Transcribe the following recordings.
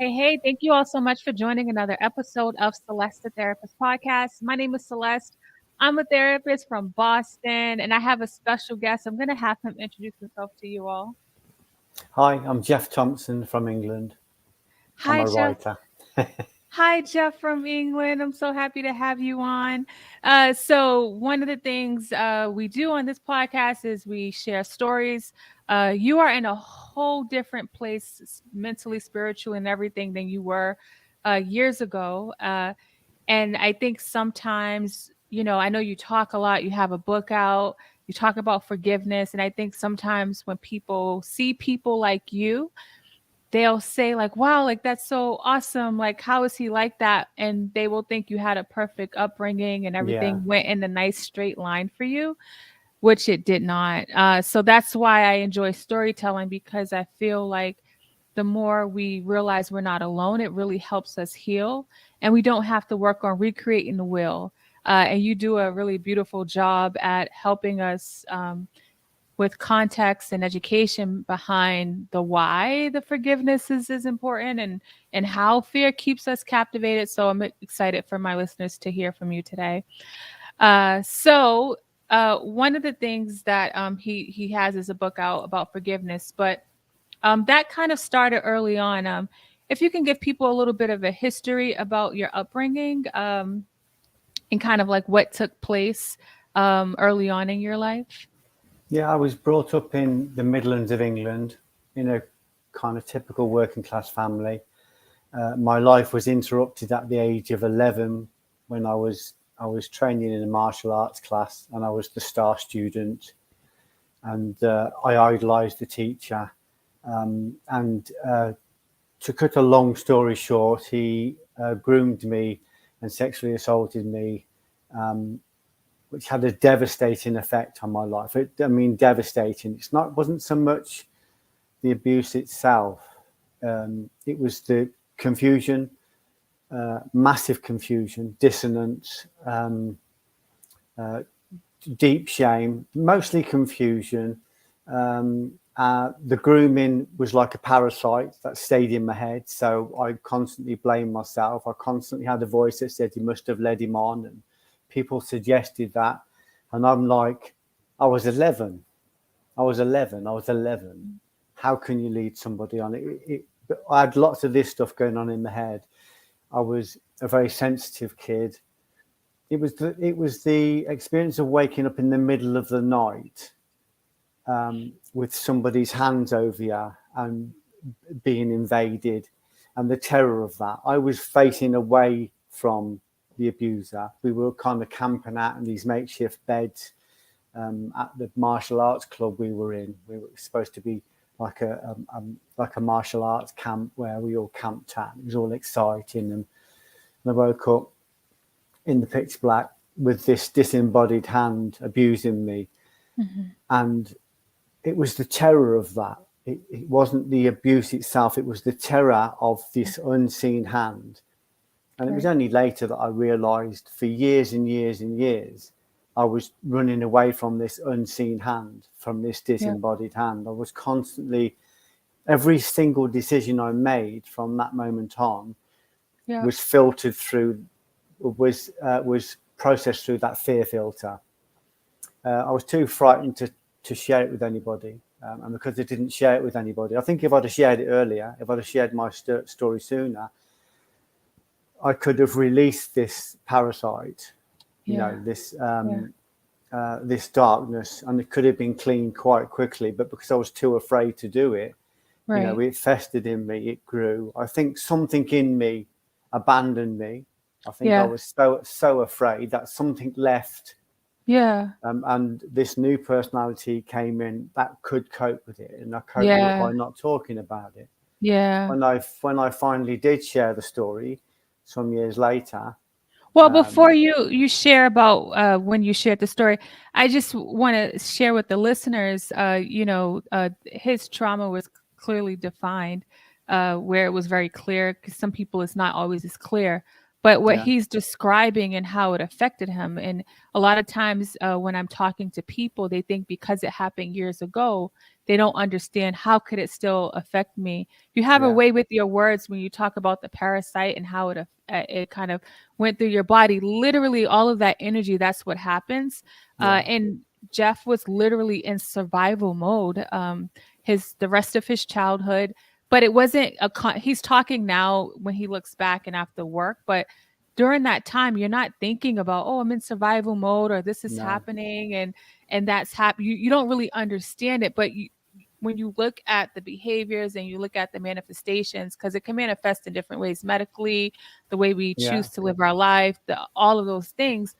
Hey, thank you all so much for joining another episode of Celeste the Therapist podcast. My name is Celeste. I'm a therapist from Boston, and I have a special guest. I'm going to have him introduce himself to you all. Hi, I'm Geoff Thompson from England. I'm Hi, a Jeff. writer. Hi, Jeff from England. I'm so happy to have you on. So, one of the things we do on this podcast is we share stories. You are in a whole different place, mentally, spiritually, and everything than you were years ago. And I think sometimes, I know you talk a lot, you have a book out, you talk about forgiveness. And I think sometimes when people see people like you, they'll say, like, wow, like that's so awesome. Like, how is he like that? And they will think you had a perfect upbringing and Yeah, everything went in a nice straight line for you, which it did not. So that's why I enjoy storytelling, because I feel like the more we realize we're not alone, it really helps us heal. And we don't have to work on recreating the wheel. And you do a really beautiful job at helping us with context and education behind the why the forgiveness is important, and how fear keeps us captivated. So I'm excited for my listeners to hear from you today. One of the things that he has is a book out about forgiveness, but that kind of started early on. If you can give people a little bit of a history about your upbringing, and kind of like what took place early on in your life. yeah. I was brought up in the Midlands of England in a kind of typical working class family. My life was interrupted at the age of 11 when I was training in a martial arts class, and I was the star student, and I idolised the teacher. And to cut a long story short, he groomed me and sexually assaulted me, which had a devastating effect on my life. I mean, devastating. Wasn't so much the abuse itself. It was the confusion, massive confusion, dissonance, deep shame, mostly confusion. The grooming was like a parasite that stayed in my head. So I constantly blamed myself. I constantly had a voice that said, "You must have led him on." And people suggested that. And I'm like, I was 11. I was 11. I was 11. How can you lead somebody on? But I had lots of this stuff going on in my head. I was a very sensitive kid. It was the experience of waking up in the middle of the night, with somebody's hands over you and being invaded, and the terror of that. I was facing away from the abuser. We were kind of camping out in these makeshift beds, at the martial arts club we were in. We were supposed to be like a martial arts camp where we all camped at. It was all exciting, and I woke up in the pitch black with this disembodied hand abusing me, Mhm. and it was the terror of that. It wasn't the abuse itself, it was the terror of this unseen hand. And it was Right. only later that I realized, for years and years and years, I was running away from this unseen hand, from this Yeah. disembodied hand. I was constantly, every single decision I made from that moment on Yeah. was filtered through, was processed through that fear filter. I was too frightened to share it with anybody. And because I didn't share it with anybody, I think if I'd have shared it earlier, if I'd have shared my story sooner, I could have released this parasite, Yeah. this Yeah. this darkness, and it could have been cleaned quite quickly. But because I was too afraid to do it, Right. it festered in me. It grew. I think something in me abandoned me. I think I Yeah. was so afraid that something left, Yeah. and this new personality came in that could cope with it, and I coped with it Yeah. by not talking about it. Yeah. When I finally did share the story, some years later. Well, before um, you share about when you shared the story, I just want to share with the listeners. His trauma was clearly defined, where it was very clear. Because some people, it's not always as clear. but what Yeah. he's describing and how it affected him. And a lot of times when I'm talking to people, they think because it happened years ago, they don't understand how could it still affect me. You have a Yeah. way with your words when you talk about the parasite and how it kind of went through your body. Literally, all of that energy, that's what happens. Yeah. And Geoff was literally in survival mode. The rest of his childhood, but it wasn't he's talking now when he looks back and after work, but during that time you're not thinking about, oh, I'm in survival mode or this is No. happening and that's happening. You don't really understand it, but when you look at the behaviors and you look at the manifestations, because it can manifest in different ways medically, the way we Yeah. choose to live our life, all of those things,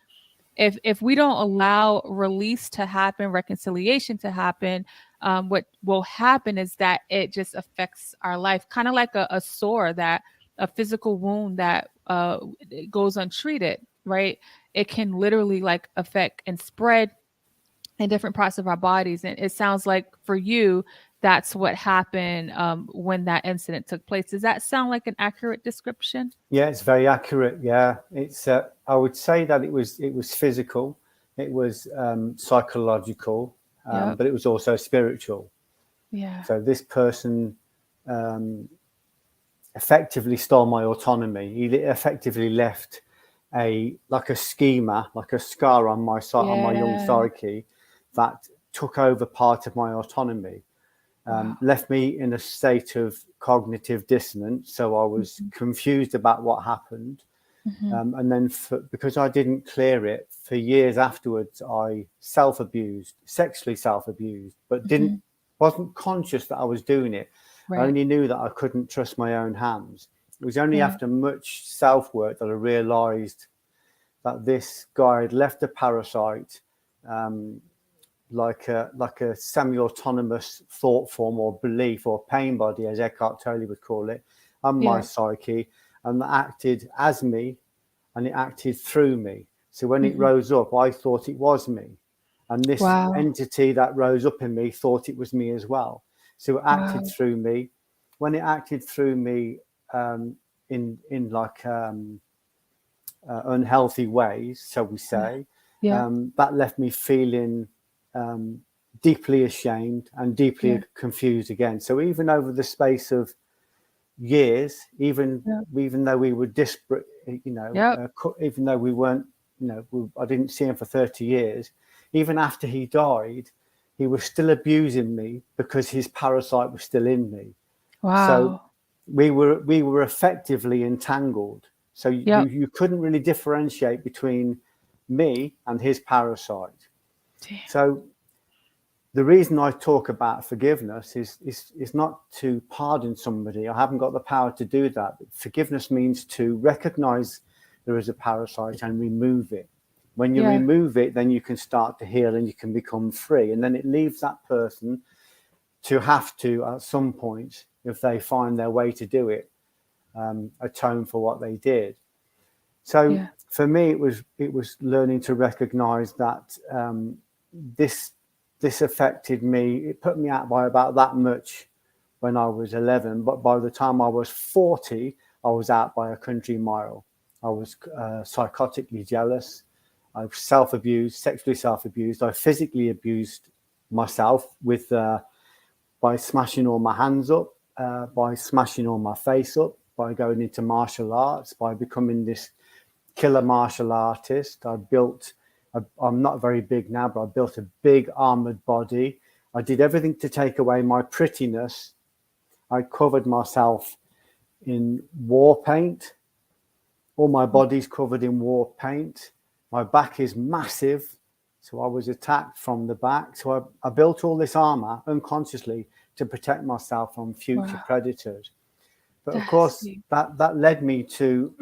if we don't allow release to happen, reconciliation to happen, what will happen is that it just affects our life, kind of like a sore, that a physical wound that it goes untreated, right? It can literally like affect and spread in different parts of our bodies. And it sounds like for you, that's what happened when that incident took place. Does that sound like an accurate description? Yeah, it's very accurate. Yeah, it's. I would say that it was physical, it was psychological, Yep. but it was also spiritual. Yeah. So this person effectively stole my autonomy. He effectively left a schema, like a scar on my young Yeah. psyche that took over part of my autonomy. Wow. Left me in a state of cognitive dissonance. So I was confused about what happened. And then because I didn't clear it, for years afterwards, I sexually self-abused, but wasn't conscious that I was doing it. I Right. only knew that I couldn't trust my own hands. It was only Right. after much self-work that I realized that this guy had left a parasite, like a semi-autonomous thought form or belief or pain body, as Eckhart Tolle would call it, on my Yeah. psyche, and that acted as me, and it acted through me. So when it rose up, I thought it was me, and this Wow. entity that rose up in me thought it was me as well. So it acted Wow. through me. When it acted through me in like unhealthy ways, shall we Yeah. say, Yeah. that left me feeling deeply ashamed and deeply Yeah. confused again. So even over the space of years, even Yeah. though we were disparate, Yep. even though we weren't, I didn't see him for 30 years. Even after he died, he was still abusing me because his parasite was still in me. So Wow. we were effectively entangled. So Yep. you couldn't really differentiate between me and his parasite. Damn. So the reason I talk about forgiveness is not to pardon somebody. I haven't got the power to do that. Forgiveness means to recognize there is a parasite and remove it. When you Yeah. remove it, then you can start to heal and you can become free. And then it leaves that person to have to, at some point, if they find their way to do it, atone for what they did. So Yeah. for me, it was learning to recognize that this affected me. It put me out by about that much when I was 11, but by the time I was 40, I was out by a country mile. I was psychotically jealous. I self-abused, sexually self-abused. I physically abused myself by smashing all my hands up, by smashing all my face up, by going into martial arts, by becoming this killer martial artist. I'm not very big now, but I built a big armored body. I did everything to take away my prettiness. I covered myself in war paint. All my body's covered in war paint. My back is massive. So I was attacked from the back. So I built all this armor unconsciously to protect myself from future Wow. predators. But of That's course, deep. that led me to,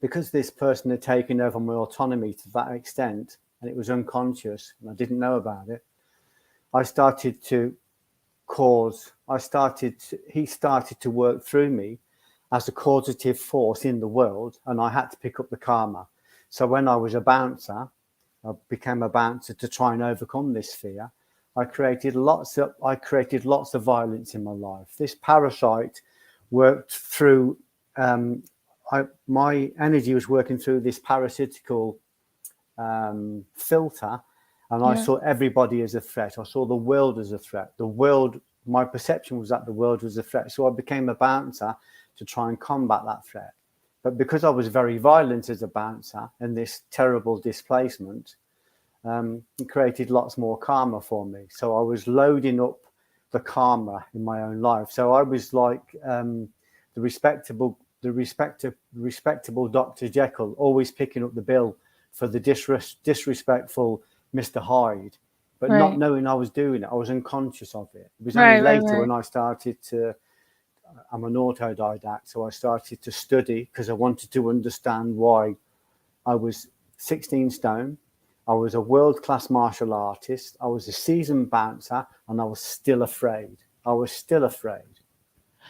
because this person had taken over my autonomy to that extent, and it was unconscious, and I didn't know about it, I started to he started to work through me as a causative force in the world, and I had to pick up the karma. So when I was a bouncer, I became a bouncer to try and overcome this fear. I created lots of violence in my life. This parasite worked through my energy was working through this parasitical filter, and I saw everybody as a threat. I saw the world as a threat. My perception was that the world was a threat. So I became a bouncer to try and combat that threat. But because I was very violent as a bouncer and this terrible displacement, it created lots more karma for me. So I was loading up the karma in my own life. So I was like the respectable Dr. Jekyll, always picking up the bill for the disrespectful Mr. Hyde, but not knowing I was doing it. I was unconscious of it. It was only later when I started to, I'm an autodidact, so I started to study because I wanted to understand why I was 16 stone. I was a world-class martial artist. I was a seasoned bouncer, and I was still afraid. I was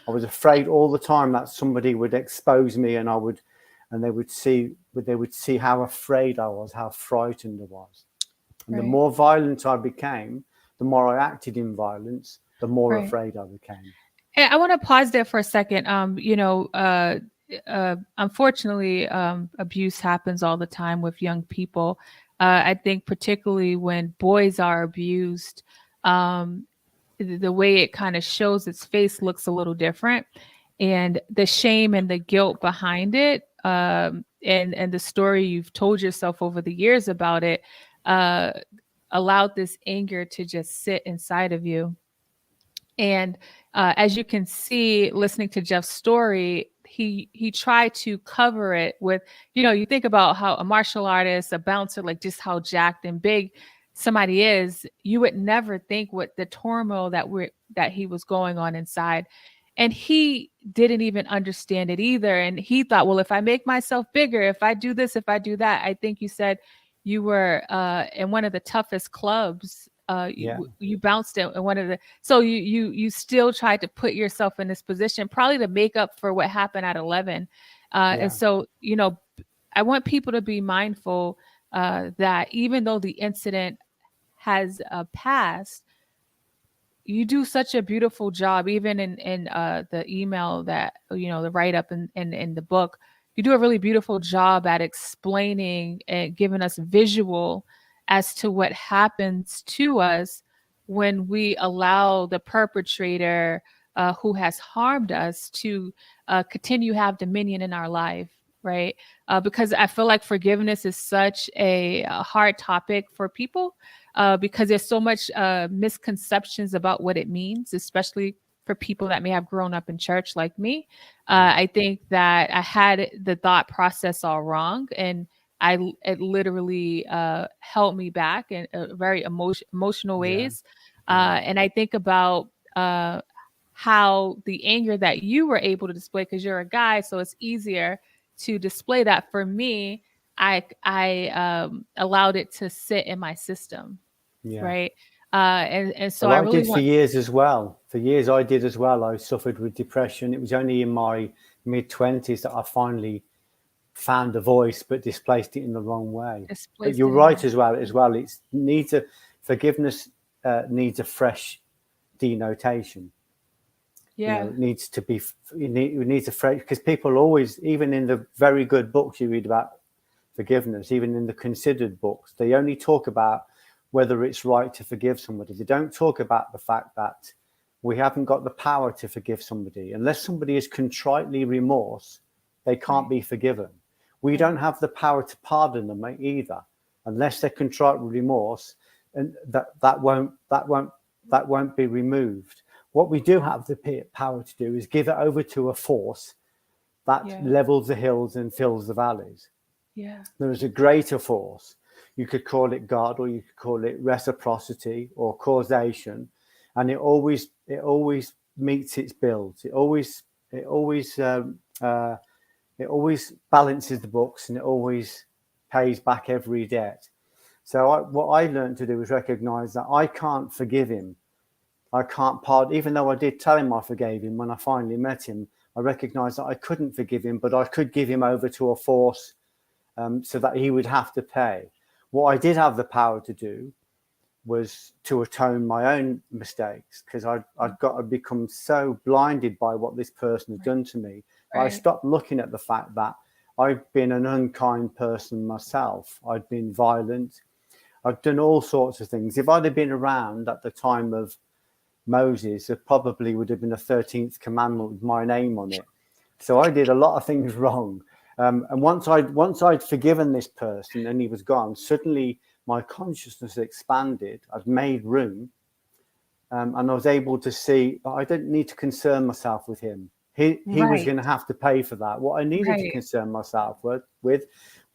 afraid all the time that somebody would expose me, and they would see how afraid I was, how frightened I was. And the more violent I became, the more I acted in violence, the more afraid I became. Hey, I want to pause there for a second. Unfortunately, abuse happens all the time with young people. I think particularly when boys are abused, the way it kind of shows its face looks a little different, and the shame and the guilt behind it, and the story you've told yourself over the years about it, allowed this anger to just sit inside of you. And as you can see, listening to Geoff's story, he tried to cover it with, you think about how a martial artist, a bouncer, like just how jacked and big somebody is, you would never think what the turmoil that he was going on inside. And he didn't even understand it either. And he thought, well, if I make myself bigger, if I do this, if I do that. I think you said you were in one of the toughest clubs. You bounced in one of the, so you still tried to put yourself in this position, probably to make up for what happened at 11. And so, I want people to be mindful that even though the incident has passed, you do such a beautiful job, even in the email that, the write-up in the book, you do a really beautiful job at explaining and giving us visual as to what happens to us when we allow the perpetrator who has harmed us to continue have dominion in our life, right? Because I feel like forgiveness is such a hard topic for people. Because there's so much misconceptions about what it means, especially for people that may have grown up in church like me. I think that I had the thought process all wrong, and it literally held me back in very emotional ways. And I think about how the anger that you were able to display, because you're a guy, so it's easier to display that. For me, I allowed it to sit in my system. Right. And so I did for years as well. For years I did as well. I suffered with depression. It was only in my mid-20s that I finally found a voice, but displaced it in the wrong way. But you're right as well. Forgiveness needs a fresh denotation. It needs to be, it needs a fresh, because people always, even in the very good books you read about forgiveness, even in the considered books, they only talk about whether it's right to forgive somebody. They don't talk about the fact that we haven't got the power to forgive somebody. Unless somebody is contritely remorse, they can't be forgiven. We don't have the power to pardon them either, unless they're contrite remorse, and that won't be removed. What we do have the power to do is give it over to a force that levels the hills and fills the valleys. There is a greater force. You could call it God, or you could call it reciprocity or causation, and it always meets its bills. It always balances the books, and it always pays back every debt. So what I learned to do was recognize that I can't forgive him. I can't pardon, even though I did tell him I forgave him when I finally met him. I recognized that I couldn't forgive him, but I could give him over to a force so that he would have to pay. What I did have the power to do was to atone my own mistakes, because I'd got to become so blinded by what this person had done to me. I stopped looking at the fact that I've been an unkind person myself. I'd been violent. I'd done all sorts of things. If I'd have been around at the time of Moses, there probably would have been a 13th commandment with my name on it. So I did a lot of things wrong. And once I'd forgiven this person and he was gone, suddenly my consciousness expanded. I'd made room, and I was able to see I didn't need to concern myself with him. He was going to have to pay for that. What I needed to concern myself with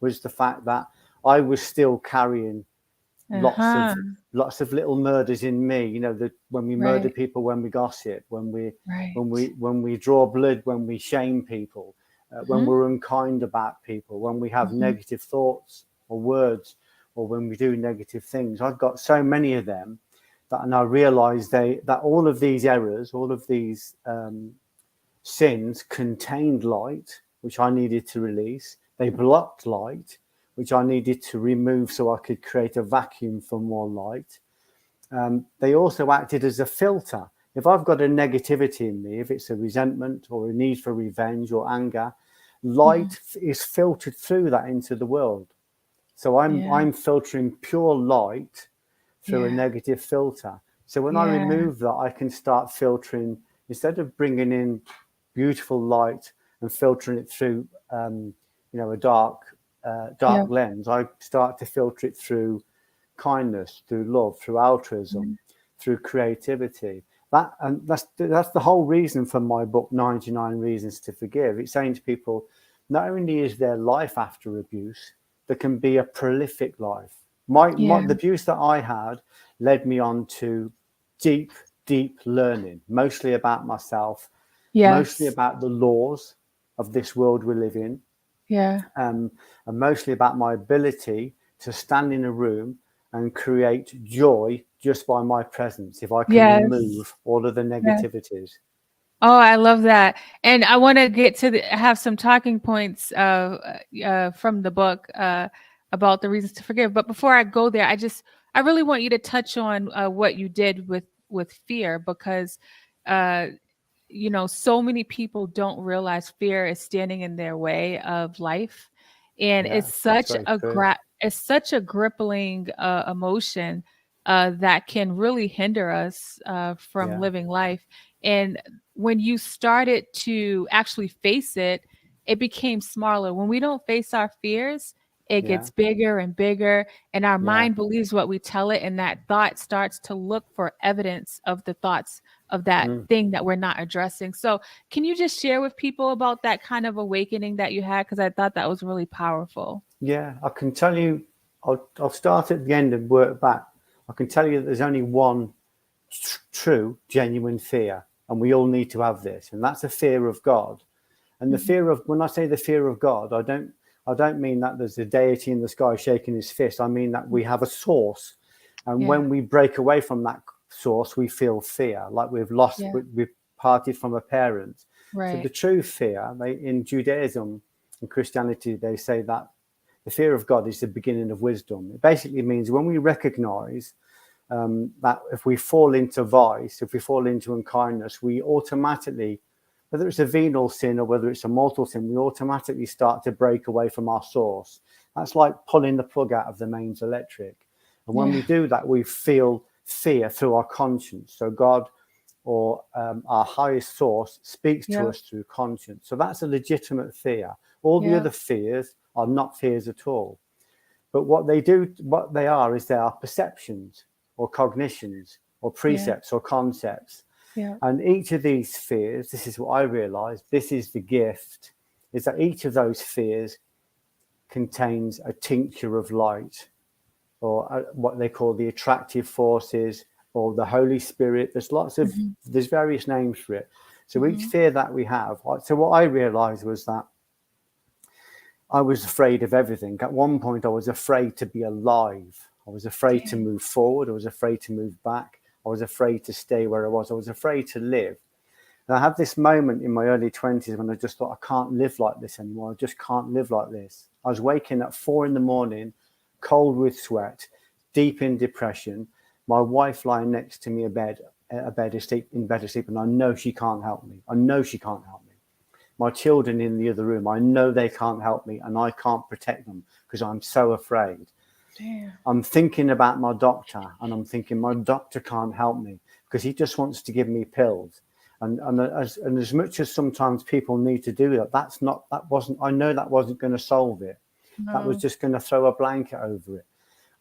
was the fact that I was still carrying lots of little murders in me. You know, when we murder people, when we gossip, when we draw blood, when we shame people, when we're unkind about people, when we have negative thoughts or words, or when we do negative things. I've got so many of them and I realized that all of these errors, all of these sins contained light, which I needed to release. They blocked light, which I needed to remove so I could create a vacuum for more light. They also acted as a filter. If I've got a negativity in me, if it's a resentment or a need for revenge or anger, light is filtered through that into the world. So I'm filtering pure light through a negative filter. So when I remove that, I can start filtering, instead of bringing in beautiful light and filtering it through, a dark lens. I start to filter it through kindness, through love, through altruism, through creativity. That's the whole reason for my book, 99 Reasons to Forgive. It's saying to people, not only is there life after abuse, there can be a prolific life. The abuse that I had led me on to deep learning, mostly about myself, mostly about the laws of this world we live in, and mostly about my ability to stand in a room and create joy just by my presence, if I can remove all of the negativities. Oh, I love that. And I want to get to have some talking points from the book about the reasons to forgive. But before I go there, I really want you to touch on what you did with fear, because so many people don't realize fear is standing in their way of life, and it's such a crippling emotion that can really hinder us from living life. And when you started to actually face it, it became smaller. When we don't face our fears, it gets bigger and bigger, and our mind believes what we tell it, and that thought starts to look for evidence of the thoughts of that thing that we're not addressing. So can you just share with people about that kind of awakening that you had? Because I thought that was really powerful. Yeah, I can tell you, I'll start at the end and work back. I can tell you that there's only one true, genuine fear, and we all need to have this, and that's a fear of God. And the fear of, when I say the fear of God, I don't mean that there's a deity in the sky shaking his fist. I mean that we have a source, and when we break away from that source, we feel fear, like we've lost, we've parted from a parent. So the true fear, in Judaism and Christianity, they say that the fear of God is the beginning of wisdom. It basically means when we recognize that if we fall into vice, if we fall into unkindness, we automatically, whether it's a venial sin or whether it's a mortal sin, we automatically start to break away from our source. That's like pulling the plug out of the mains electric. And when we do that, we feel fear through our conscience. So God, or our highest source, speaks to us through conscience. So that's a legitimate fear. All the other fears are not fears at all. But what they are perceptions or cognitions or precepts or concepts. And each of these fears, this is what I realized, this is the gift, is that each of those fears contains a tincture of light, or what they call the attractive forces, or the Holy Spirit. There's various names for it. So each fear that we have. So what I realized was that I was afraid of everything. At one point, I was afraid to be alive. I was afraid to move forward. I was afraid to move back. I was afraid to stay where I was. I was afraid to live. And I had this moment in my early 20s when I just thought, I can't live like this anymore. I just can't live like this. I was waking at 4 a.m, cold with sweat, deep in depression, My wife lying next to me in bed asleep, and I know she can't help me. I know she can't help me. My children in the other room, I know they can't help me, and I can't protect them because I'm so afraid. Damn. I'm thinking about my doctor, and I'm thinking my doctor can't help me because he just wants to give me pills. And as much as sometimes people need to do that, I know that wasn't going to solve it. No. That was just going to throw a blanket over it.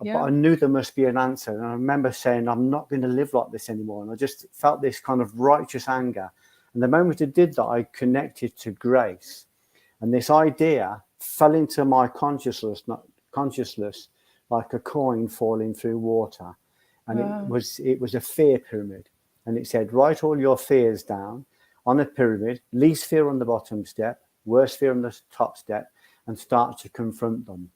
Yeah. But I knew there must be an answer. And I remember saying, I'm not going to live like this anymore. And I just felt this kind of righteous anger. And the moment I did that, I connected to grace. And this idea fell into my consciousness like a coin falling through water. And it was a fear pyramid. And it said, write all your fears down on a pyramid, least fear on the bottom step, worst fear on the top step, and start to confront them.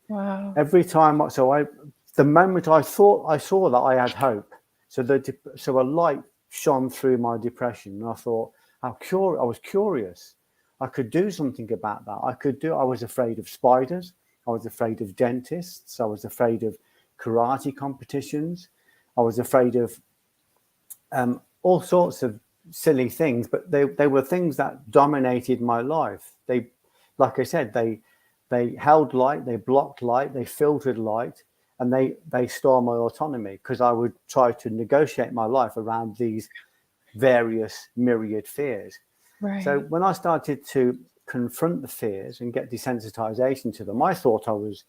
Wow. Every time, the moment I thought I saw that, I had hope. So a light shone through my depression, and I thought, I was curious. I could do something about that. I was afraid of spiders. I was afraid of dentists. I was afraid of karate competitions. I was afraid of all sorts of silly things, but they were things that dominated my life. They, like I said, they held light, they blocked light, they filtered light, and they stole my autonomy because I would try to negotiate my life around these various myriad fears. Right. So when I started to confront the fears and get desensitization to them, I thought I was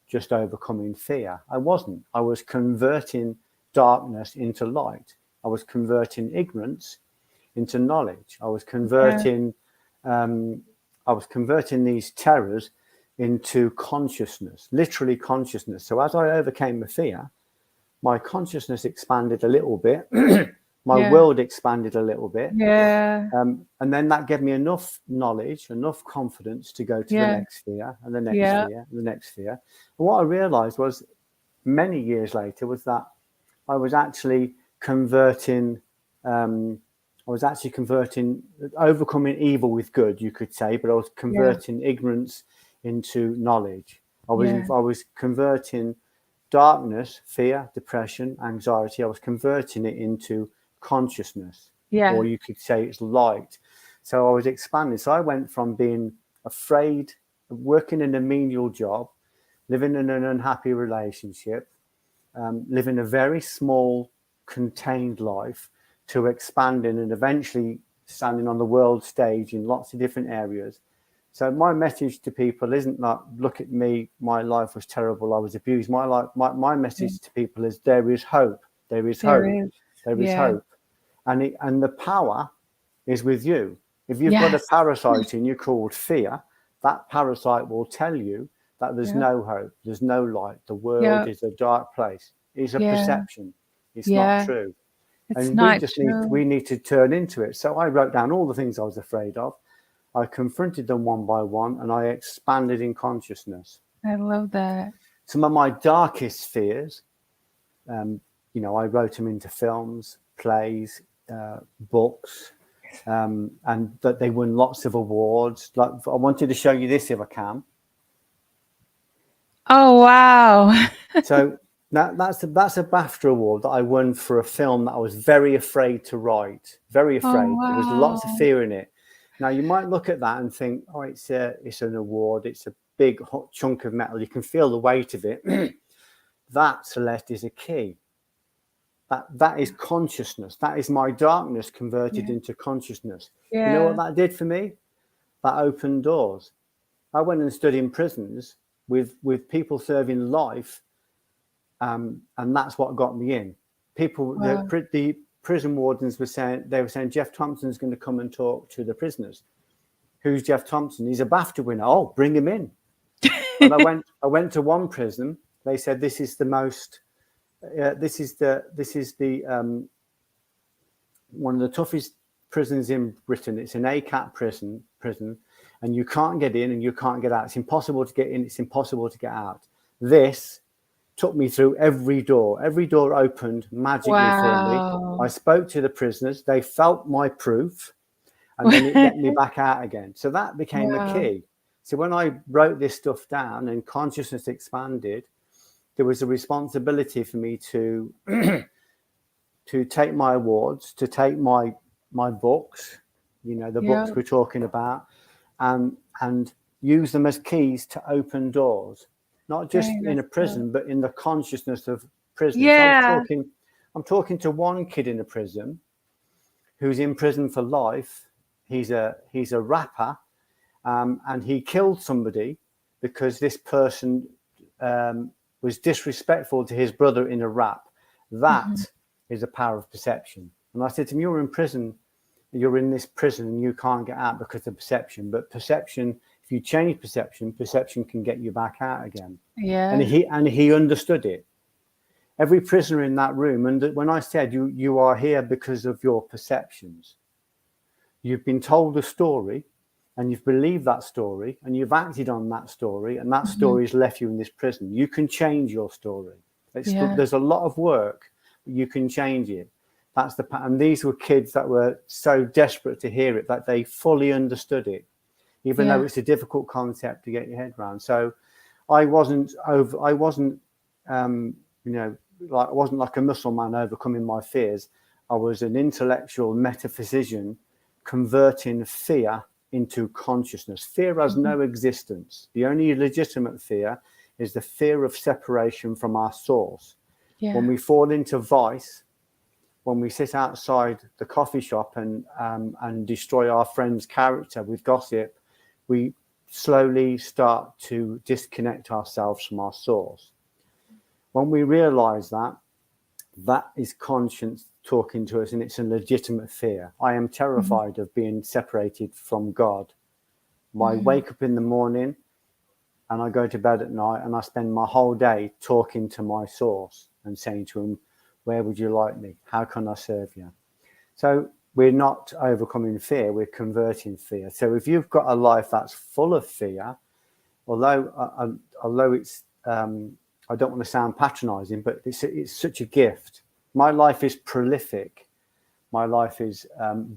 just overcoming fear. I wasn't. I was converting darkness into light. I was converting ignorance into knowledge. I was converting these terrors into consciousness, literally consciousness. So as I overcame the fear, my consciousness expanded a little bit. My world expanded a little bit. Yeah. And then that gave me enough knowledge, enough confidence to go to the next fear and the next fear and the next fear. And what I realized was many years later was that I was actually converting, overcoming evil with good, you could say, but I was converting ignorance into knowledge. I was converting darkness, fear, depression, anxiety. I was converting it into consciousness, or you could say it's light. So I was expanding. So I went from being afraid of working in a menial job, living in an unhappy relationship, living a very small, contained life, to expanding and eventually standing on the world stage in lots of different areas. So my message to people isn't that, look at me, my life was terrible, I was abused. My message to people is there is hope. There is hope. There is hope. And the power is with you. If you've got a parasite in you called fear, that parasite will tell you that there's no hope, there's no light, the world is a dark place. It's a perception. It's not true. We need to turn into it. So I wrote down all the things I was afraid of. I confronted them one by one, and I expanded in consciousness. I love that. Some of my darkest fears, I wrote them into films, plays, books, and that they won lots of awards. Like, I wanted to show you this if I can. Oh, wow. So that's a BAFTA award that I won for a film that I was very afraid to write. Very afraid. Oh, wow. There was lots of fear in it. Now you might look at that and think, oh, it's an award. It's a big hot chunk of metal. You can feel the weight of it. That, Celeste, is a key. That is consciousness. That is my darkness converted into consciousness. You know what that did for me? That opened doors. I went and stood in prisons with people serving life, and that's what got me in. The prison wardens were saying Geoff Thompson's going to come and talk to the prisoners. Who's Geoff Thompson? He's a BAFTA winner. Oh, bring him in. And I went to one prison. They said this is the most. This is the one of the toughest prisons in Britain. It's an ACAT prison, and you can't get in and you can't get out. It's impossible to get in. It's impossible to get out. This took me through every door. Every door opened magically for me. I spoke to the prisoners. They felt my proof, and then it let me back out again. So that became a key. So when I wrote this stuff down and consciousness expanded, there was a responsibility for me to to take my awards, to take my books, the books Yep. we're talking about, and use them as keys to open doors, not just Dang, in that's a good. prison, but in the consciousness of prison. So Yeah. I'm talking to one kid in a prison who's in prison for life. He's a rapper, and he killed somebody because this person was disrespectful to his brother in a rap. Hmm. That is a power of perception. And I said to him, you're in prison, you're in this prison and you can't get out because of perception. But perception, if you change perception, perception can get you back out again. And Yeah. he understood it. Every prisoner in that room, and when I said you are here because of your perceptions, you've been told a story and you've believed that story and you've acted on that story, and that Hmm. story has left you in this prison. You can change your story. Yeah. There's a lot of work, but you can change it. And these were kids that were so desperate to hear it that they fully understood it, even though Yeah. it's a difficult concept to get your head around. So I wasn't over. I wasn't, I wasn't like a muscle man overcoming my fears. I was an intellectual metaphysician converting fear into consciousness. Fear has Hmm. no existence. The only legitimate fear is the fear of separation from our source. When Yeah. we fall into vice, when we sit outside the coffee shop and destroy our friend's character with gossip, we slowly start to disconnect ourselves from our source. When we realize that, that is conscience talking to us, and it's a legitimate fear. I am Hmm. terrified of being separated from God. I Hmm. wake up in the morning and I go to bed at night, and I spend my whole day talking to my source and saying to him, where would you like me? How can I serve you? So we're not overcoming fear, we're converting fear. So if you've got a life that's full of fear, although it's, I don't want to sound patronizing, but it's such a gift. My life is prolific. My life is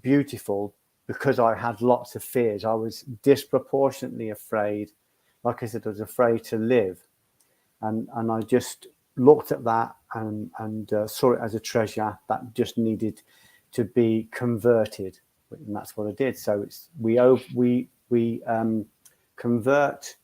beautiful because I had lots of fears. I was disproportionately afraid. Like I said, I was afraid to live. And I just looked at that and saw it as a treasure that just needed to be converted, and that's what I did. So we convert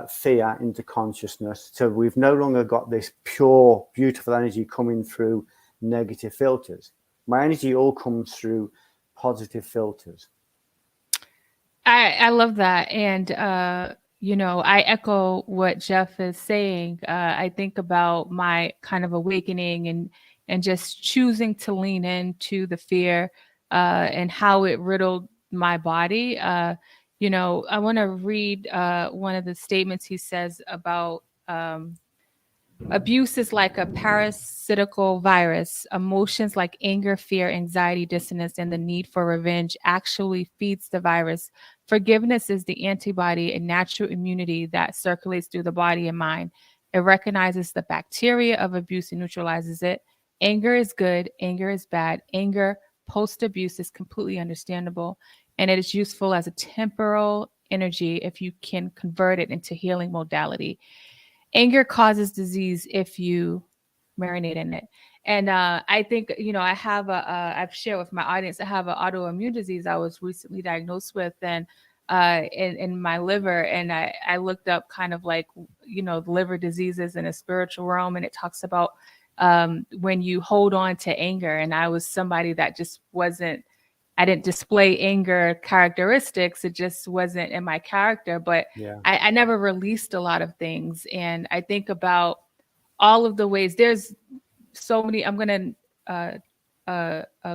fear into consciousness. So we've no longer got this pure, beautiful energy coming through negative filters. My energy all comes through positive filters. I love that. And I echo what Geoff is saying. I think about my kind of awakening and just choosing to lean into the fear and how it riddled my body. I want to read one of the statements he says about abuse is like a parasitical virus. Emotions like anger, fear, anxiety, dissonance, and the need for revenge actually feeds the virus. Forgiveness is the antibody and natural immunity that circulates through the body and mind. It recognizes the bacteria of abuse and neutralizes it. Anger is good, anger is bad. Anger post abuse is completely understandable, and it is useful as a temporal energy if you can convert it into healing modality. Anger causes disease if you marinate in it. And I think, I have I've shared with my audience, I have an autoimmune disease I was recently diagnosed with, and in my liver. And I looked up kind of like, the liver diseases in a spiritual realm. And it talks about when you hold on to anger. And I was somebody that just wasn't, I didn't display anger characteristics. It just wasn't in my character. But Yeah. I never released a lot of things. And I think about all of the ways. There's so many. I'm going to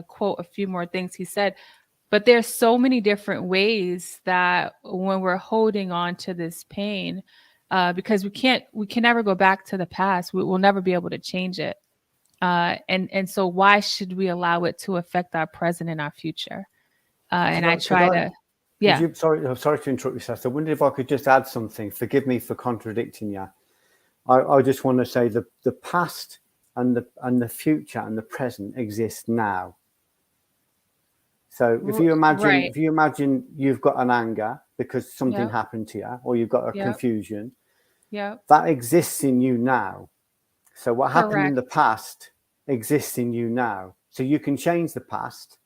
quote a few more things he said, but there's so many different ways that when we're holding on to this pain, because we can never go back to the past. We will never be able to change it. And so why should we allow it to affect our present and our future? And I Could try I to, Would yeah. you? Sorry, I'm sorry to interrupt you, Celeste. I wonder if I could just add something. Forgive me for contradicting you. I just want to say the past and the future and the present exist now. So Right. if you imagine you've got an anger because something Yep. happened to you, or you've got a Yep. confusion, Yep. that exists in you now. So what happened in Correct. the past exists in you now. So you can change the past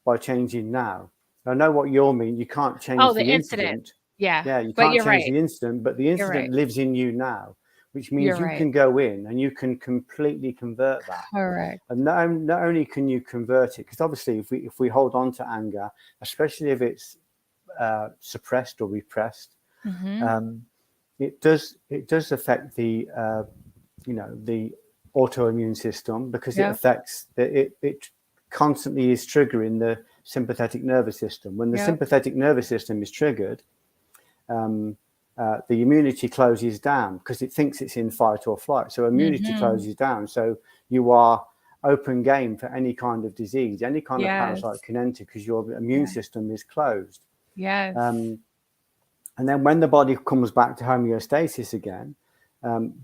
by changing now. I know what you mean. You can't change The the incident. incident. Yeah. Yeah, you But can't you're change right. the incident, but the You're right. incident lives in you now, which means You're you right. can go in and you can completely convert that. Correct. And not only can you convert it, because obviously if we hold on to anger, especially if it's suppressed or repressed, it does affect the the autoimmune system, because it Yep. affects it constantly is triggering the sympathetic nervous system. When the Yep. sympathetic nervous system is triggered, the immunity closes down because it thinks it's in fight or flight. So immunity closes down. So you are open game for any kind of disease, any kind of parasite Yes. can enter because your immune Yeah. system is closed. Yes. And then when the body comes back to homeostasis again,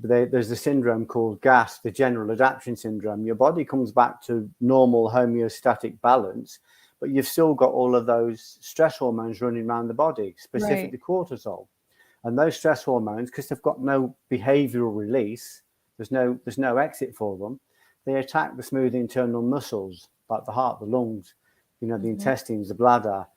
there's a syndrome called GAS, the general adaptation syndrome. Your body comes back to normal homeostatic balance, but you've still got all of those stress hormones running around the body, specifically Right. cortisol. And those stress hormones, because they've got no behavioral release, there's no exit for them, they attack the smooth internal muscles like the heart, the lungs, the intestines, the bladder,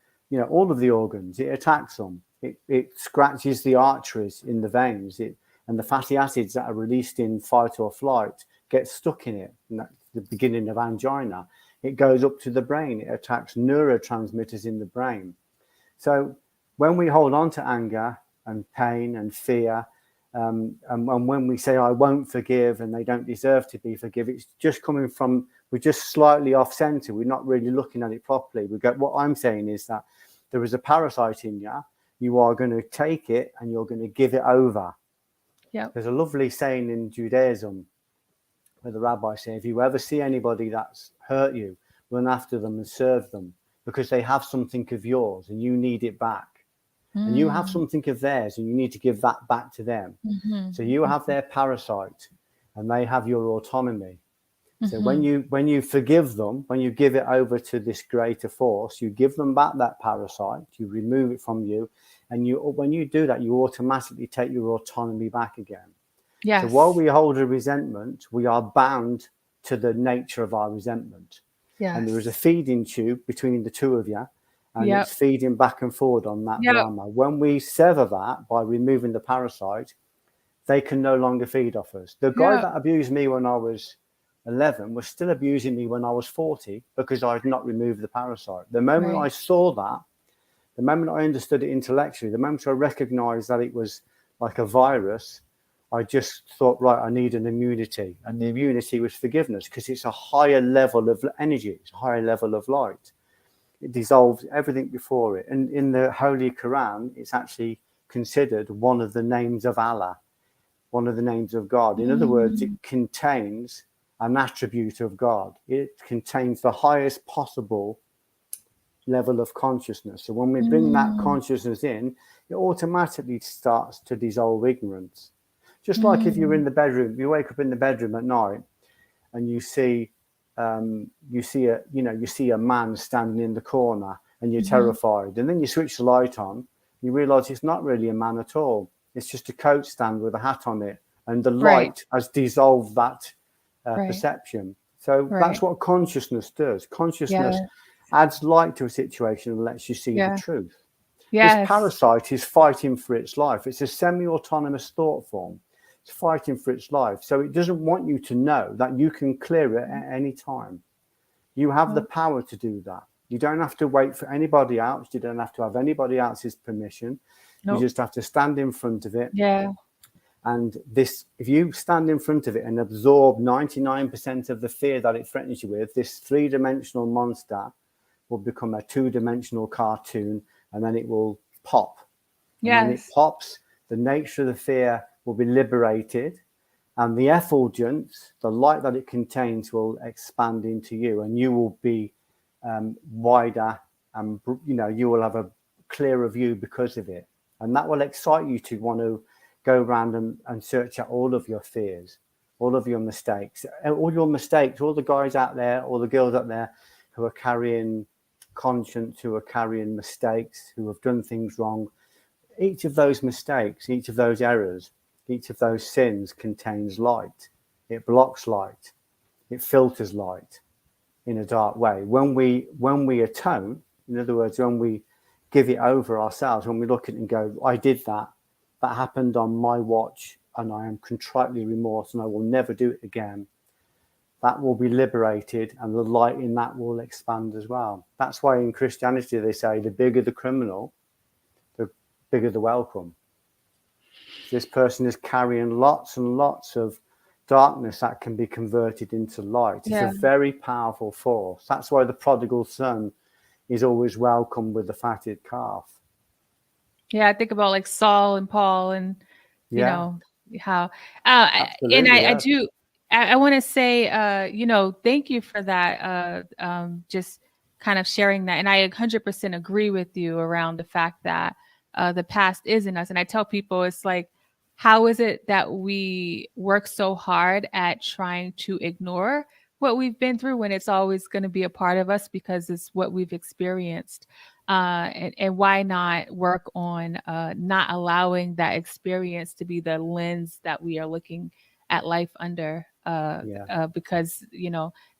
all of the organs. It attacks them. It scratches the arteries in the veins. And the fatty acids that are released in fight or flight get stuck in it. And that's the beginning of angina. It goes up to the brain. It attacks neurotransmitters in the brain. So when we hold on to anger and pain and fear, and when we say I won't forgive and they don't deserve to be forgiven, it's just coming from, we're just slightly off center. We're not really looking at it properly. What I'm saying is that there is a parasite in you. You are going to take it and you're going to give it over. Yep. There's a lovely saying in Judaism where the rabbi says, if you ever see anybody that's hurt you, run after them and serve them, because they have something of yours and you need it back. And you have something of theirs and you need to give that back to them. So you have their parasite and they have your autonomy. So when you forgive them, when you give it over to this greater force, you give them back that parasite, you remove it from you, and when you do that, you automatically take your autonomy back again. Yes. So while we hold a resentment, we are bound to the nature of our resentment. Yes. And there is a feeding tube between the two of you, and Yep. it's feeding back and forward on that drama. When we sever that by removing the parasite, they can no longer feed off us. The guy that abused me when I was 11 was still abusing me when I was 40 because I had not removed the parasite. The moment I saw that, the moment I understood it intellectually, the moment I recognized that it was like a virus, I just thought, right, I need an immunity. And the immunity was forgiveness, because it's a higher level of energy, it's a higher level of light. It dissolves everything before it. And in the Holy Quran, it's actually considered one of the names of Allah, one of the names of God. In other words, it contains an attribute of God. It contains the highest possible level of consciousness. So when we bring that consciousness in, it automatically starts to dissolve ignorance. Just like if you're in the bedroom, you wake up in the bedroom at night and you see a man standing in the corner and you're terrified, and then you switch the light on, you realize it's not really a man at all. It's just a coat stand with a hat on it, and the light has dissolved that perception. So that's what consciousness does. Consciousness adds light to a situation and lets you see the truth. This parasite is fighting for its life. It's a semi-autonomous thought form. It's fighting for its life. So it doesn't want you to know that you can clear it at any time. You have the power to do that. You don't have to wait for anybody else. You don't have to have anybody else's permission. You just have to stand in front of it. And if you stand in front of it and absorb 99% of the fear that it threatens you with, this three-dimensional monster will become a two-dimensional cartoon, and then it will pop. And when it pops, the nature of the fear will be liberated, and the effulgence, the light that it contains, will expand into you, and you will be wider, and you will have a clearer view because of it. And that will excite you to want to go around and search out all of your fears, all of your mistakes, all the guys out there, all the girls out there who are carrying conscience, who are carrying mistakes, who have done things wrong. Each of those mistakes, each of those errors, each of those sins contains light. It blocks light. it filters light in a dark way. When we atone, in other words, when we give it over ourselves, when we look at it and go, I did that happened on my watch, and I am contritely remorse, and I will never do it again. That will be liberated, and the light in that will expand as well. That's why in Christianity they say the bigger the criminal, the bigger the welcome. This person is carrying lots and lots of darkness that can be converted into light. It's a very powerful force. That's why the prodigal son is always welcome with the fatted calf. Yeah, I think about like Saul and Paul, and you know how. And I do. I want to say, thank you for that. Just kind of sharing that, and I 100% agree with you around the fact that the past is in us. And I tell people, it's like, how is it that we work so hard at trying to ignore what we've been through when it's always going to be a part of us because it's what we've experienced? And why not work on not allowing that experience to be the lens that we are looking at life under? Because,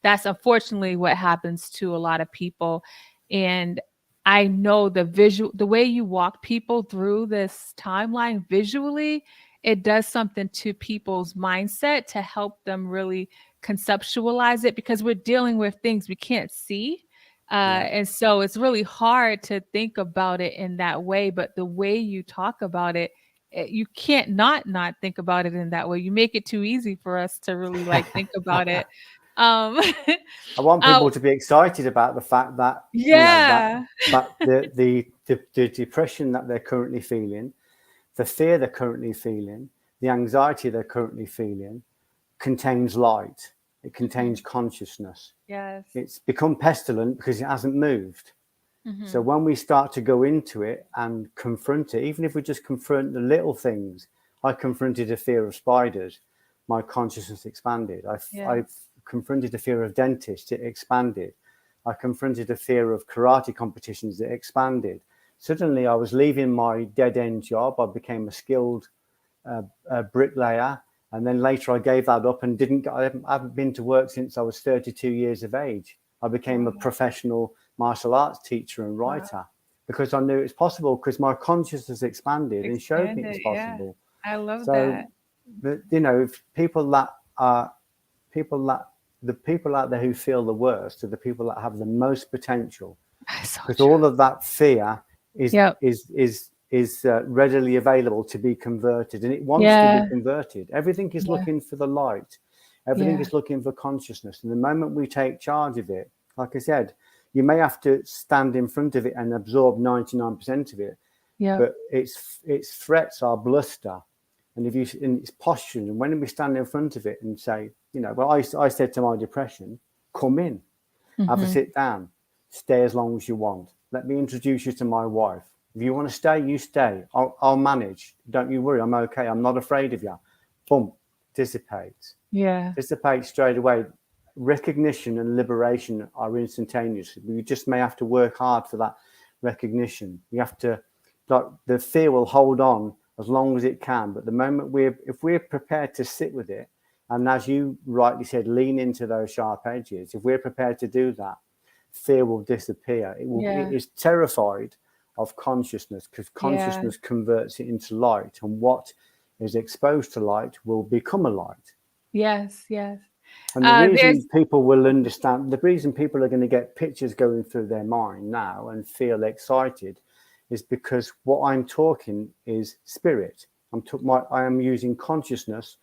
that's unfortunately what happens to a lot of people. And I know the way you walk people through this timeline visually, it does something to people's mindset to help them really conceptualize it, because we're dealing with things we can't see. And so it's really hard to think about it in that way. But the way you talk about it, you can't not think about it in that way. You make it too easy for us to really like think about it. I want people to be excited about the fact that that the depression that they're currently feeling, the fear they're currently feeling, the anxiety they're currently feeling contains light. It contains consciousness. Yes. It's become pestilent because it hasn't moved. So when we start to go into it and confront it, even if we just confront the little things, I confronted a fear of spiders, my consciousness expanded. I've confronted a fear of dentists, it expanded. I confronted a fear of karate competitions, it expanded. Suddenly I was leaving my dead-end job. I became a skilled bricklayer. And then later I gave that up and I haven't been to work since I was 32 years of age. I became a professional martial arts teacher and writer because I knew it's possible, because my consciousness expanded and showed me it's possible. Yeah. I love that. If the people out there who feel the worst are the people that have the most potential, because all of that fear is readily available to be converted, and it wants to be converted. Everything is looking for the light. Everything is looking for consciousness. And the moment we take charge of it, like I said, you may have to stand in front of it and absorb 99% of it. But its threats are bluster. And it's posture. And when we stand in front of it and say, I said to my depression, come in, have a sit down, stay as long as you want. Let me introduce you to my wife. If you want to stay, you stay. I'll manage. Don't you worry. I'm okay. I'm not afraid of you. Boom, dissipates. Dissipates straight away. Recognition and liberation are instantaneous. We just may have to work hard for that recognition. We have to, the fear will hold on as long as it can. But the moment if we're prepared to sit with it, and as you rightly said, lean into those sharp edges, if we're prepared to do that, fear will disappear. It is terrified of consciousness, because consciousness converts it into light, and what is exposed to light will become a light. Yes. And the reason people will understand, the reason people are going to get pictures going through their mind now and feel excited, is because what I'm talking is spirit. I am using consciousness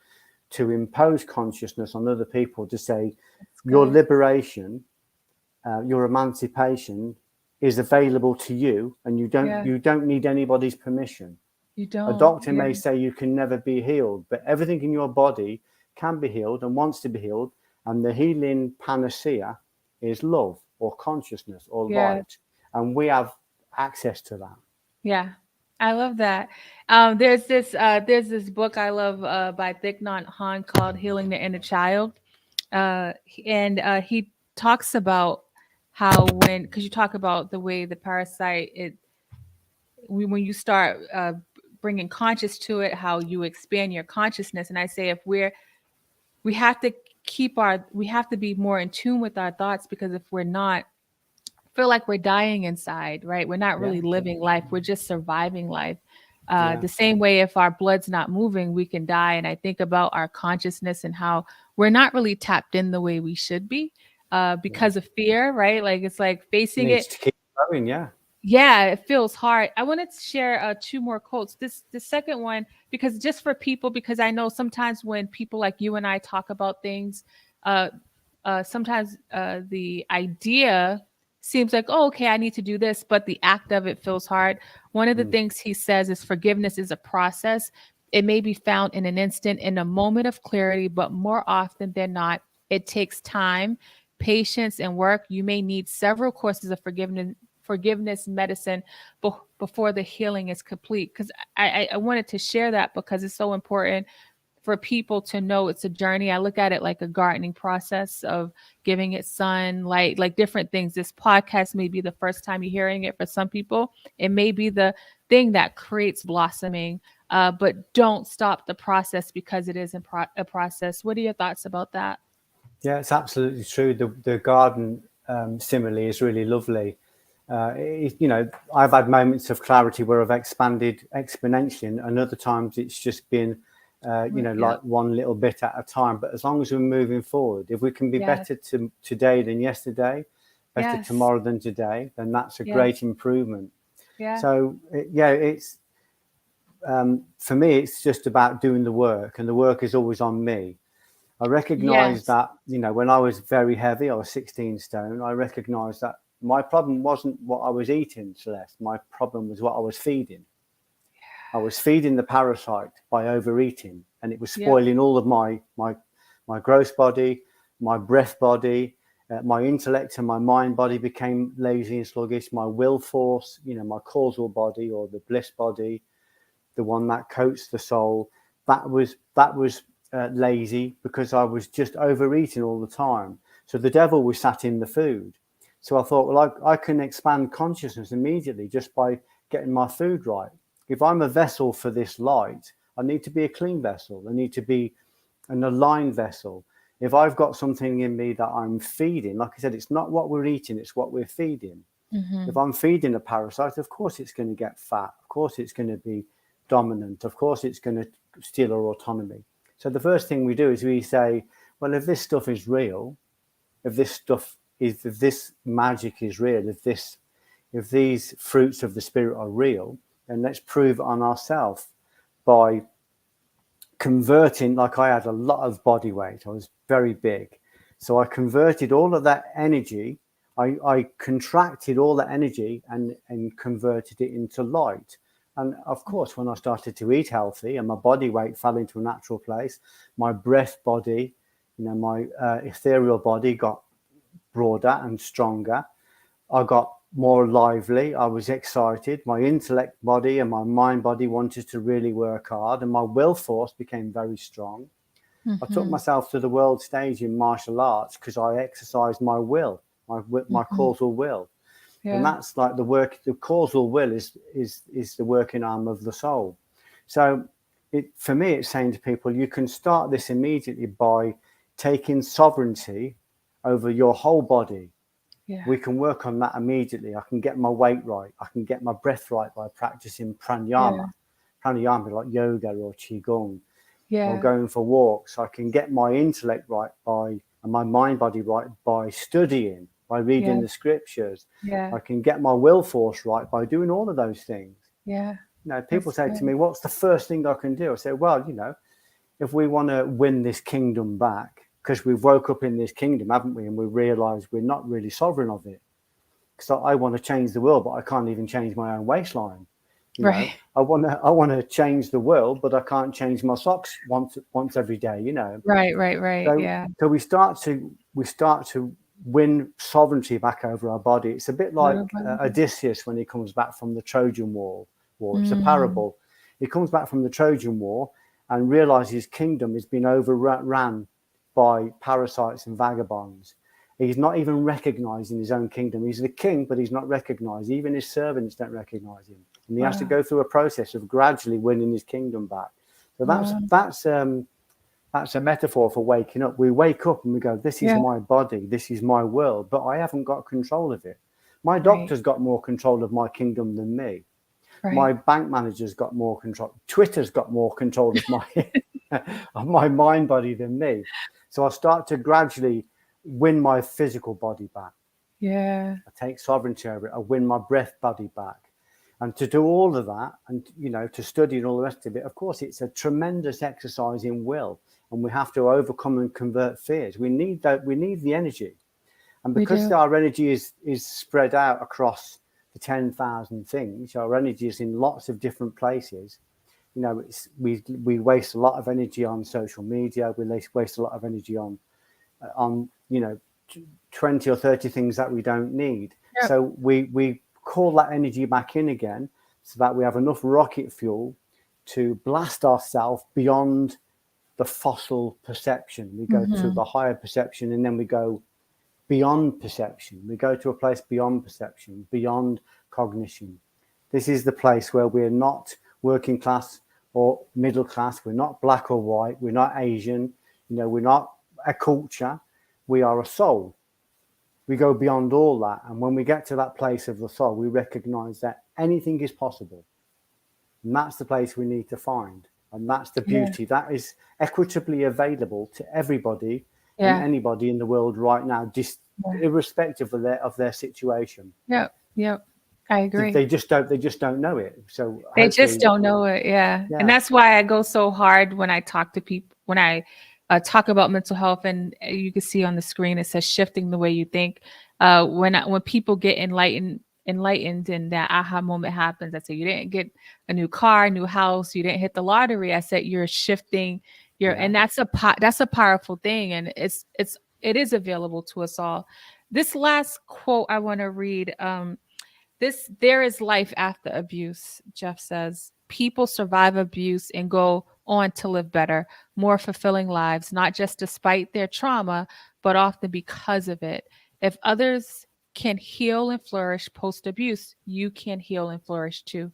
to impose consciousness on other people, to say your liberation, your emancipation is available to you, and you don't need anybody's permission. You don't. A doctor may say you can never be healed, but everything in your body can be healed and wants to be healed. And the healing panacea is love or consciousness or light. And we have access to that. Yeah, I love that. There's this book I love by Thich Nhat Hanh called Healing the Inner Child. And he talks about how because you talk about the way the parasite, when you start bringing conscious to it, how you expand your consciousness. And I say, we have to we have to be more in tune with our thoughts, because if we're not, feel like we're dying inside, right? We're not Yeah. really living life. We're just surviving life. Yeah. The same way, if our blood's not moving, we can die. And I think about our consciousness and how we're not really tapped in the way we should be because of fear, right? Like, it's like facing Needs it. to keep going. Yeah. Yeah, it feels hard. I wanted to share two more quotes. The second one, because just for people, because I know sometimes when people like you and I talk about things, uh, sometimes the idea seems like, oh, okay, I need to do this, but the act of it feels hard. One of the things he says is forgiveness is a process. It may be found in an instant, in a moment of clarity, but more often than not, it takes time, patience, and work. You may need several courses of forgiveness medicine before the healing is complete. Because I wanted to share that because it's so important for people to know it's a journey. I look at it like a gardening process of giving it sun, light, like different things. This podcast may be the first time you're hearing it for some people. It may be the thing that creates blossoming, but don't stop the process because it is a process. What are your thoughts about that? Yeah, it's absolutely true. The garden simile is really lovely. I've had moments of clarity where I've expanded exponentially, and other times it's just been, Yeah. like one little bit at a time. But as long as we're moving forward, if we can be Yes. better today than yesterday, better Yes. tomorrow than today, then that's a Yes. great improvement. Yeah. So, it's for me, it's just about doing the work, and the work is always on me. I recognized Yes. that, when I was very heavy, I was 16 stone. I recognized that my problem wasn't what I was eating, Celeste. My problem was what I was feeding. I was feeding the parasite by overeating, and it was Yep. spoiling all of my gross body, my breath body, my intellect and my mind body became lazy and sluggish. My will force, my causal body or the bliss body, the one that coats the soul, that was lazy because I was just overeating all the time. So the devil was sat in the food. So I thought, well, I can expand consciousness immediately just by getting my food right. If I'm a vessel for this light, I need to be a clean vessel. I need to be an aligned vessel. If I've got something in me that I'm feeding, like I said, it's not what we're eating, it's what we're feeding. If I'm feeding a parasite, of course it's going to get fat. Of course it's going to be dominant. Of course it's going to steal our autonomy. So the first thing we do is we say, well, if this stuff is real, if this magic is real, if these fruits of the spirit are real, then let's prove it on ourselves by converting. Like, I had a lot of body weight. I was very big. So I converted all of that energy. I contracted all that energy and converted it into light. And of course, when I started to eat healthy and my body weight fell into a natural place, my breath body, my ethereal body got broader and stronger. I got more lively. I was excited. My intellect body and my mind body wanted to really work hard, and my will force became very strong. I took myself to the world stage in martial arts because I exercised my will, my causal will. Yeah. And that's like the work. The causal will is the working arm of the soul. So for me, it's saying to people, you can start this immediately by taking sovereignty over your whole body. Yeah. We can work on that immediately. I can get my weight right. I can get my breath right by practicing pranayama. Pranayama, like yoga or qigong, or going for walks. I can get my intellect right and my mind body right by studying, by reading the scriptures. Yeah. I can get my will force right by doing all of those things. Yeah. People say to me, what's the first thing I can do? I say, well, if we want to win this kingdom back, because we've woke up in this kingdom, haven't we? And we realize we're not really sovereign of it. So I want to change the world, but I can't even change my own waistline. Right. I want to change the world, but I can't change my socks once every day. Right. Yeah. So we start to win sovereignty back over our body. It's a bit like Odysseus when he comes back from the Trojan War. It's a parable. He comes back from the Trojan War and realizes his kingdom has been overrun by parasites and vagabonds. He's not even recognizing his own kingdom. He's the king, but he's not recognized. Even his servants don't recognize him. And he has to go through a process of gradually winning his kingdom back. So That's a metaphor for waking up. We wake up and we go, this is Yeah. my body, this is my world, but I haven't got control of it. My Right. doctor's got more control of my kingdom than me. My Right. bank manager's got more control. Twitter's got more control of my of my mind body than me. So I start to gradually win my physical body back. Yeah. I take sovereignty over it. I win my breath body back. And to do all of that and, to study and all the rest of it, of course, it's a tremendous exercise in will. And we have to overcome and convert fears. We need that. We need the energy. And We because do. our energy is spread out across the 10,000 things, our energy is in lots of different places. We waste a lot of energy on social media. We waste a lot of energy on 20 or 30 things that we don't need. Yep. So we call that energy back in again so that we have enough rocket fuel to blast ourselves beyond the fossil perception. We go to the higher perception, and then we go beyond perception. We go to a place beyond perception, beyond cognition. This is the place where we're not working class or middle class. We're not black or white. We're not Asian. We're not a culture. We are a soul. We go beyond all that. And when we get to that place of the soul, we recognize that anything is possible. And that's the place we need to find. And that's the beauty. That is equitably available to everybody and anybody in the world right now, just irrespective of their situation. Yep. I agree. They just don't know it. So They just don't know it. Yeah. And that's why I go so hard when I talk to people, when I talk about mental health, and you can see on the screen, it says shifting the way you think. When people get enlightened and that aha moment happens, I say, you didn't get a new car, new house, you didn't hit the lottery. I said, you're shifting and that's a powerful thing. And it is available to us all. This last quote I want to read, there is life after abuse. Geoff says, people survive abuse and go on to live better, more fulfilling lives, not just despite their trauma, but often because of it. If others can heal and flourish post abuse, you can heal and flourish too.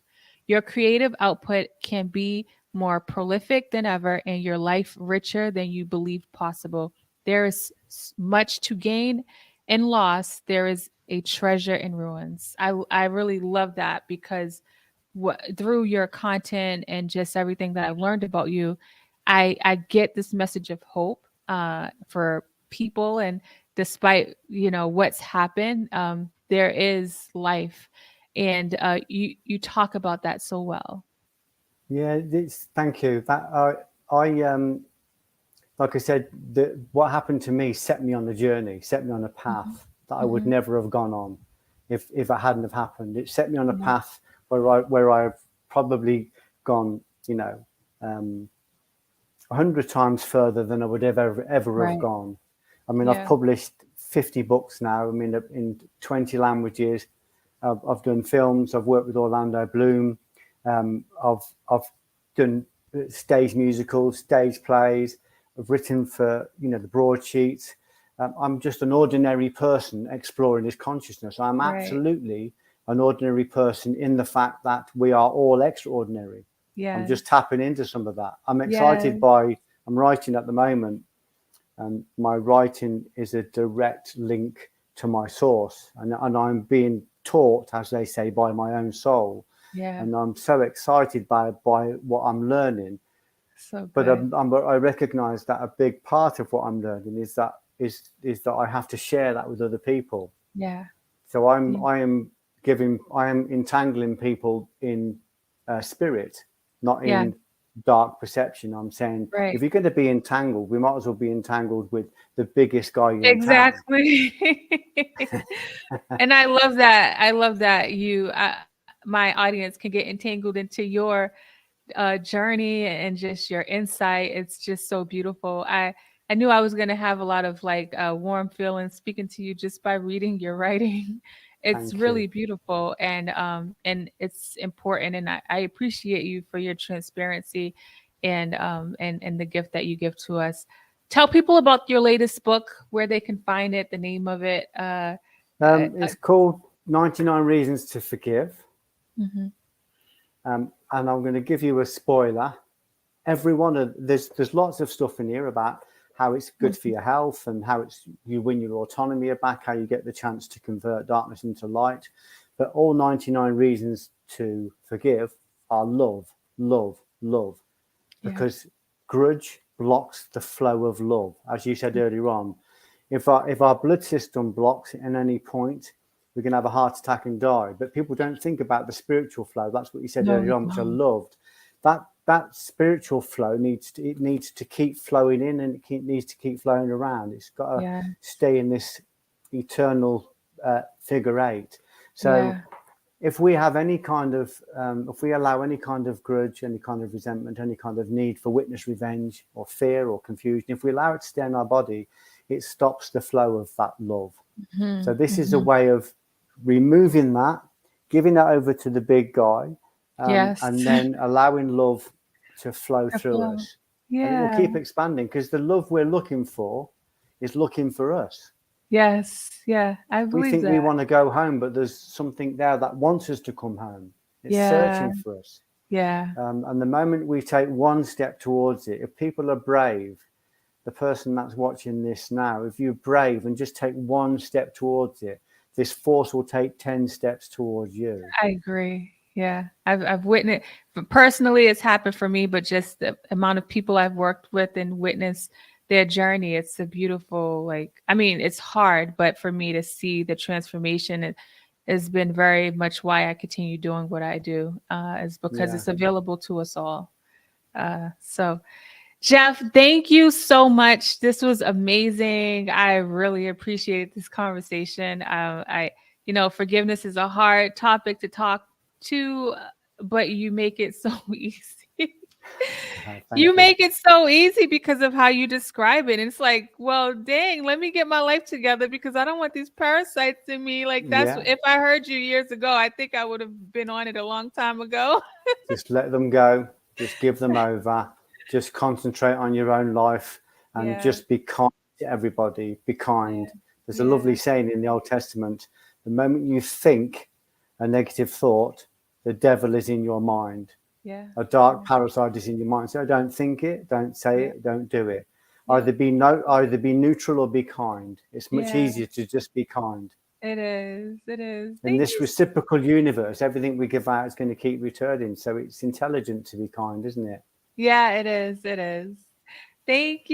Your creative output can be more prolific than ever, and your life richer than you believed possible. There is much to gain and loss. There is a treasure in ruins. I really love that, because through your content and just everything that I've learned about you, I get this message of hope for people. And despite what's happened, there is life, and you talk about that so well. Yeah, thank you. That I like I said, what happened to me set me on a journey, set me on a path that I would never have gone on if it hadn't have happened. It set me on a path where I've probably gone, 100 times further than I would ever have gone. I mean, I've published 50 books now. I mean, in 20 languages. I've done films. I've worked with Orlando Bloom. I've done stage musicals, stage plays. I've written for the broadsheets. I'm just an ordinary person exploring this consciousness. I'm absolutely an ordinary person in the fact that we are all extraordinary. I'm just tapping into some of that. I'm excited I'm writing at the moment, and my writing is a direct link to my source, and I'm being taught, as they say, by my own soul. And I'm so excited by what I'm learning. But I recognize that a big part of what I'm learning is that I have to share that with other people. So I am entangling people in spirit, not in dark perception. I'm saying, if you're going to be entangled, we might as well be entangled with the biggest guy in town. And I love that my audience can get entangled into your journey and just your insight. It's just so beautiful. I knew I was going to have a lot of warm feelings speaking to you just by reading your writing. It's really beautiful, and it's important, and I appreciate you for your transparency and the gift that you give to us. Tell people about your latest book, where they can find it, the name of it. It's called 99 Reasons to Forgive. And I'm going to give you a spoiler. every one of there's lots of stuff in here about how it's good for your health and how you win your autonomy back, how you get the chance to convert darkness into light. But all 99 reasons to forgive are love, love, love, because grudge blocks the flow of love. As you said earlier on, if our blood system blocks at any point, we can have a heart attack and die. But people don't think about the spiritual flow. That's what you said earlier on, which I loved. That spiritual flow needs to keep flowing in, and it needs to keep flowing around. It's got to stay in this eternal figure eight. So if we have any kind of, if we allow any kind of grudge, any kind of resentment, any kind of need for witness revenge or fear or confusion, if we allow it to stay in our body, it stops the flow of that love. So this is a way of removing that, giving that over to the big guy, and then allowing love to flow through us. And it will keep expanding, because the love we're looking for is looking for us. I believe we think that. we want to go home, but there's something there that wants us to come home. It's searching for us. And the moment we take one step towards it, if people are brave, the person that's watching this now, if you're brave and just take one step towards it, this force will take 10 steps towards you. I agree. I've witnessed, personally, it's happened for me, but just the amount of people I've worked with and witnessed their journey, it's a beautiful, it's hard, but for me to see the transformation, it has been very much why I continue doing what I do, is because it's available to us all. So Geoff, thank you so much. This was amazing. I really appreciate this conversation. Forgiveness is a hard topic to talk to, but you make it so easy. You make it so easy because of how you describe it. And it's like, well, dang, let me get my life together, because I don't want these parasites in me. Like, if I heard you years ago, I think I would have been on it a long time ago. Just let them go. Just give them over. Just concentrate on your own life, and just be kind to everybody. Be kind. There's a lovely saying in the Old Testament: the moment you think a negative thought, the devil is in your mind. A dark parasite is in your mind. So don't think it, don't say it, don't do it. Either be neutral or be kind. It's much easier to just be kind. It is. In this reciprocal universe, everything we give out is going to keep returning. So it's intelligent to be kind, isn't it? Yeah, it is. Thank you.